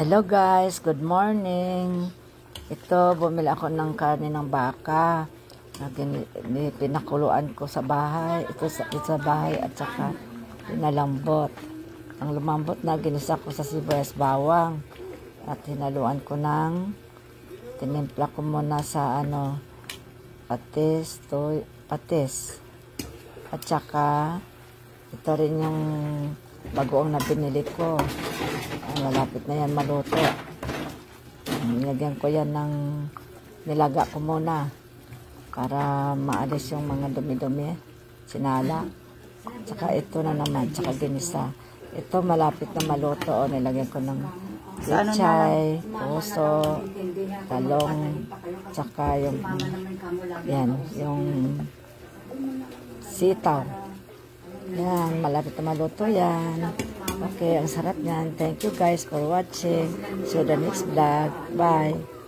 Hello guys, good morning. Ito, bumili ako ng karne ng baka. Pinakuluan ko sa bahay. Ito sa bahay at saka pinalambot. Ang lumambot na ginisa ko sa sibuyas bawang. At hinaluan ko ng tinimpla ko muna sa patis. At saka ito rin yung bagoong na binili ko. Malapit na yan maluto. Nilagyan ko yan ng nilaga ko muna para maalis yung mga dumi-dumi, sinala. Tsaka ito na naman, tsaka ginisa. Ito malapit na maluto. Nilagyan ko ng pichay, puso, talong, tsaka yung sitaw. Yan, malapit na maluto yan. Okay, ang sarap yan. Thank you guys for watching. See you the next vlog. Bye.